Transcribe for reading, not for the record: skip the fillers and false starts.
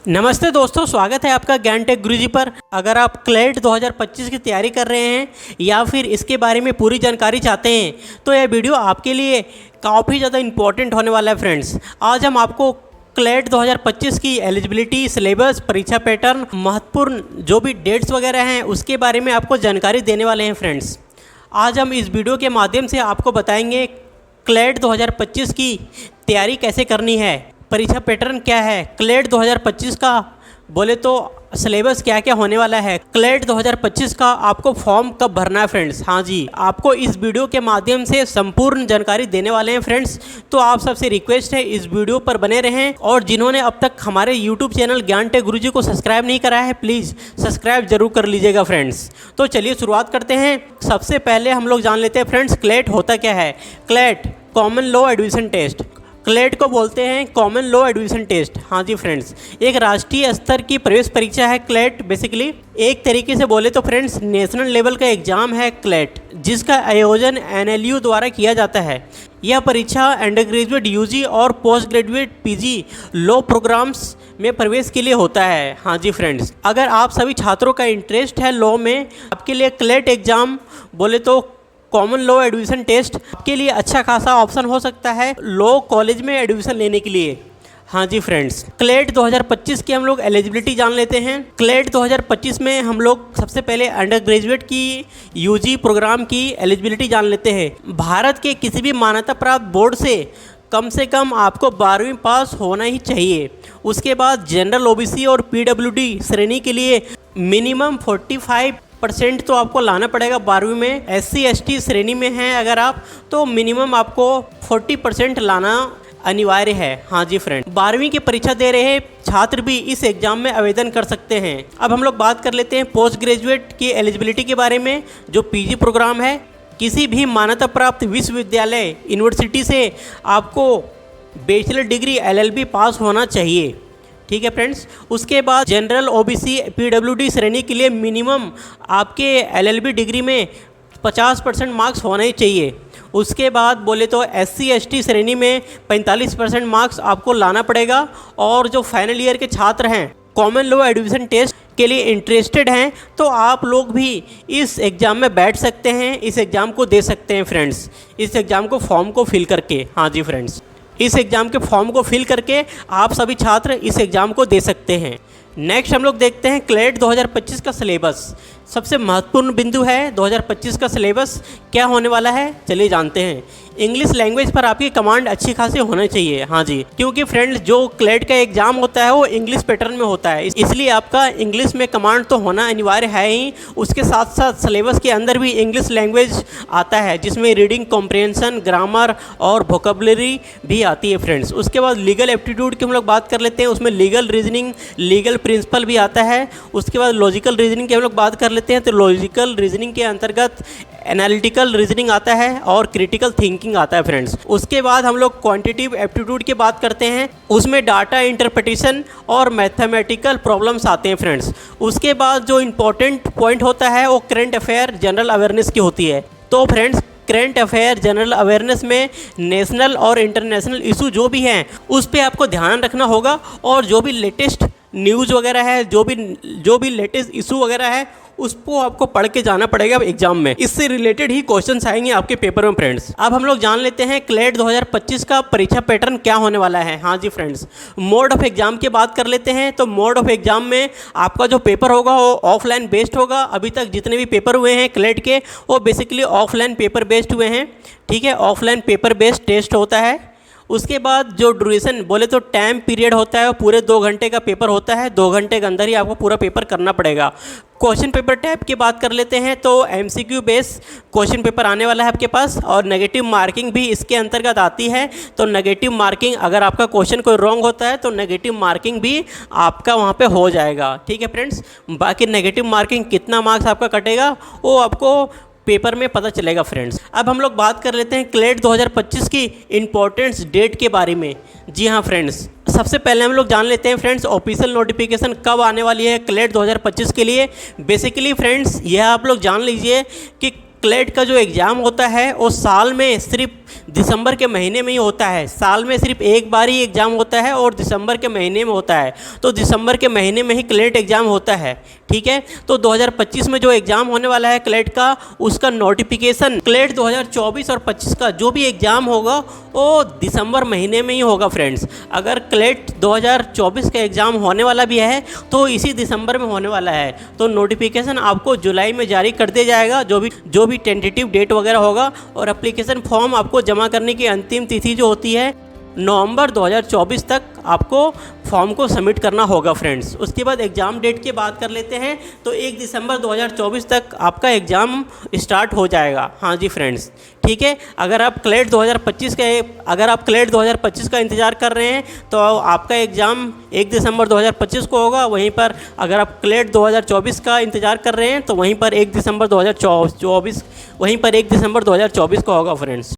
नमस्ते दोस्तों, स्वागत है आपका ज्ञान टेक गुरुजी पर। अगर आप क्लेट 2025 की तैयारी कर रहे हैं या फिर इसके बारे में पूरी जानकारी चाहते हैं तो यह वीडियो आपके लिए काफ़ी ज़्यादा इम्पोर्टेंट होने वाला है फ्रेंड्स। आज हम आपको क्लेट 2025 की एलिजिबिलिटी, सिलेबस, परीक्षा पैटर्न, महत्वपूर्ण जो भी डेट्स वगैरह हैं उसके बारे में आपको जानकारी देने वाले हैं फ्रेंड्स। आज हम इस वीडियो के माध्यम से आपको बताएंगे क्लेट 2025 की तैयारी कैसे करनी है, परीक्षा पैटर्न क्या है, क्लेट 2025 का बोले तो सिलेबस क्या क्या होने वाला है, क्लेट 2025 का आपको फॉर्म कब भरना है फ्रेंड्स। हाँ जी, आपको इस वीडियो के माध्यम से संपूर्ण जानकारी देने वाले हैं फ्रेंड्स। तो आप सबसे रिक्वेस्ट है इस वीडियो पर बने रहें, और जिन्होंने अब तक हमारे यूट्यूब चैनल ज्ञान टेक गुरुजी को सब्सक्राइब नहीं करा है प्लीज़ सब्सक्राइब जरूर कर लीजिएगा फ्रेंड्स। तो चलिए शुरुआत करते हैं। सबसे पहले हम लोग जान लेते हैं फ्रेंड्स क्लेट होता क्या है। CLAT common law admission test, CLAT को बोलते हैं कॉमन लॉ एडमिशन टेस्ट। हाँ जी फ्रेंड्स, एक राष्ट्रीय स्तर की प्रवेश परीक्षा है क्लेट। बेसिकली एक तरीके से बोले तो फ्रेंड्स नेशनल लेवल का एग्जाम है क्लेट, जिसका आयोजन एनएलयू द्वारा किया जाता है। यह परीक्षा अंडर ग्रेजुएट यूजी और postgraduate PG law programmes में प्रवेश के लिए होता है। हाँ जी फ्रेंड्स, अगर आप सभी छात्रों का इंटरेस्ट है लॉ में, आपके लिए क्लेट एग्जाम बोले तो कॉमन लॉ एडमिशन टेस्ट के लिए अच्छा खासा ऑप्शन हो सकता है लॉ कॉलेज में एडमिशन लेने के लिए। हाँ जी फ्रेंड्स, क्लेट 2025 की हम लोग एलिजिबिलिटी जान लेते हैं। क्लेट 2025 में हम लोग सबसे पहले अंडर ग्रेजुएट की यूजी प्रोग्राम की एलिजिबिलिटी जान लेते हैं। भारत के किसी भी मान्यता प्राप्त बोर्ड से कम आपको 12वीं पास होना ही चाहिए। उसके बाद जनरल ओबीसी और पीडब्ल्यूडी श्रेणी के लिए मिनिमम 45% तो आपको लाना पड़ेगा 12वीं में। एससी एसटी श्रेणी में हैं अगर आप, तो मिनिमम आपको 40% लाना अनिवार्य है। हाँ जी फ्रेंड, 12वीं की परीक्षा दे रहे छात्र भी इस एग्ज़ाम में आवेदन कर सकते हैं। अब हम लोग बात कर लेते हैं पोस्ट ग्रेजुएट की एलिजिबिलिटी के बारे में। जो पीजी प्रोग्राम है, किसी भी मान्यता प्राप्त विश्वविद्यालय यूनिवर्सिटी से आपको बैचलर डिग्री एलएलबी पास होना चाहिए। ठीक है फ्रेंड्स, उसके बाद जनरल ओबीसी पीडब्ल्यूडी श्रेणी के लिए मिनिमम आपके एलएलबी डिग्री में 50% मार्क्स होने चाहिए। उसके बाद बोले तो एससी एसटी श्रेणी में 45% मार्क्स आपको लाना पड़ेगा। और जो फाइनल ईयर के छात्र हैं, कॉमन लॉ एडमिशन टेस्ट के लिए इंटरेस्टेड हैं, तो आप लोग भी इस एग्ज़ाम में बैठ सकते हैं, इस एग्ज़ाम को दे सकते हैं फ्रेंड्स, इस एग्ज़ाम को फॉर्म को फिल करके। हाँ जी फ्रेंड्स, इस एग्ज़ाम के फॉर्म को फिल करके आप सभी छात्र इस एग्ज़ाम को दे सकते हैं। नेक्स्ट हम लोग देखते हैं क्लेट 2025 का सिलेबस। सबसे महत्वपूर्ण बिंदु है 2025 का सिलेबस क्या होने वाला है, चलिए जानते हैं। इंग्लिश लैंग्वेज पर आपकी कमांड अच्छी खासी होनी चाहिए। हाँ जी, क्योंकि फ्रेंड्स जो क्लेट का एग्ज़ाम होता है वो इंग्लिश पैटर्न में होता है, इसलिए आपका इंग्लिश में कमांड तो होना अनिवार्य है ही। उसके साथ साथ सिलेबस के अंदर भी इंग्लिश लैंग्वेज आता है, जिसमें रीडिंग कॉम्प्रिहेंशन, ग्रामर और वोकेबलरी भी आती है फ्रेंड्स। उसके बाद लीगल एप्टीट्यूड की हम लोग बात कर लेते हैं, उसमें लीगल रीजनिंग, लीगल प्रिंसिपल भी आता है। उसके बाद लॉजिकल रीजनिंग की हम लोग बात कर लेते हैं, तो लॉजिकल रीजनिंग के अंतर्गत एनालिटिकल रीजनिंग आता है और क्रिटिकल थिंकिंग आता है फ्रेंड्स। उसके बाद हम लोग क्वांटिटेटिव एप्टीट्यूड की बात करते हैं, उसमें डाटा इंटरप्रिटेशन और मैथमेटिकल प्रॉब्लम्स आते हैं फ्रेंड्स। उसके बाद जो इम्पोर्टेंट पॉइंट होता है वो करंट अफेयर जनरल अवेयरनेस की होती है। तो friends current affair general awareness में नेशनल और इंटरनेशनल इशू जो भी हैं उस पर आपको ध्यान रखना होगा, और जो भी लेटेस्ट न्यूज़ वगैरह है, जो भी लेटेस्ट इशू वगैरह है उसको आपको पढ़ के जाना पड़ेगा एग्जाम में। इससे रिलेटेड ही क्वेश्चंस आएंगे आपके पेपर में फ्रेंड्स। अब हम लोग जान लेते हैं क्लेट 2025 का परीक्षा पैटर्न क्या होने वाला है। हाँ जी फ्रेंड्स, मोड ऑफ एग्जाम की बात कर लेते हैं। तो मोड ऑफ एग्जाम में आपका जो पेपर होगा वो ऑफलाइन बेस्ड होगा। अभी तक जितने भी पेपर हुए हैं क्लेट के वो बेसिकली ऑफलाइन पेपर बेस्ड हुए हैं। ठीक है, ऑफलाइन पेपर बेस्ड टेस्ट होता है। उसके बाद जो ड्यूरेशन बोले तो टाइम पीरियड होता है वो पूरे 2 घंटे का पेपर होता है। 2 घंटे के अंदर ही आपको पूरा पेपर करना पड़ेगा। क्वेश्चन पेपर टाइप की बात कर लेते हैं, तो एमसीक्यू बेस क्वेश्चन पेपर आने वाला है आपके पास, और नेगेटिव मार्किंग भी इसके अंतर्गत आती है। तो नेगेटिव मार्किंग, अगर आपका क्वेश्चन कोई रॉन्ग होता है तो नेगेटिव मार्किंग भी आपका वहाँ पे हो जाएगा। ठीक है फ्रेंड्स, बाकी नेगेटिव मार्किंग कितना मार्क्स आपका कटेगा वो आपको पेपर में पता चलेगा फ्रेंड्स। अब हम लोग बात कर लेते हैं क्लेट 2025 की इम्पोर्टेंस डेट के बारे में। जी हाँ फ्रेंड्स, सबसे पहले हम लोग जान लेते हैं फ्रेंड्स ऑफिशियल नोटिफिकेशन कब आने वाली है क्लेट 2025 के लिए। बेसिकली फ्रेंड्स यह आप लोग जान लीजिए कि क्लेट का जो एग्ज़ाम होता है वो साल में सिर्फ दिसंबर के महीने में ही होता है। साल में सिर्फ एक बार ही एग्ज़ाम होता है और दिसंबर के महीने में होता है। तो दिसंबर के महीने में ही क्लेट एग्ज़ाम होता है, ठीक है। तो 2025 में जो एग्ज़ाम होने वाला है क्लेट का, उसका नोटिफिकेशन क्लेट 2024 और 25 का जो भी एग्ज़ाम होगा वो दिसंबर महीने में ही होगा फ्रेंड्स। अगर क्लेट 2024 का एग्ज़ाम होने वाला भी है तो इसी दिसंबर में होने वाला है। तो नोटिफिकेशन आपको जुलाई में जारी कर दिया जाएगा, जो भी टेंटेटिव डेट वगैरह होगा। और एप्लीकेशन फॉर्म आपको जमा करने की अंतिम तिथि जो होती है नवंबर 2024 तक आपको फॉर्म को सबमिट करना होगा फ्रेंड्स। उसके बाद एग्ज़ाम डेट की बात कर लेते हैं तो 1 दिसंबर 2024 तक आपका एग्ज़ाम स्टार्ट हो जाएगा। हाँ जी फ्रेंड्स, ठीक है। अगर आप क्लेट 2025 का इंतज़ार कर रहे हैं तो आपका एग्ज़ाम 1 दिसंबर 2025 को होगा। वहीं पर अगर आप क्लेट 2024 का इंतज़ार कर रहे हैं तो वहीं पर 1 दिसंबर 2024 को होगा फ्रेंड्स।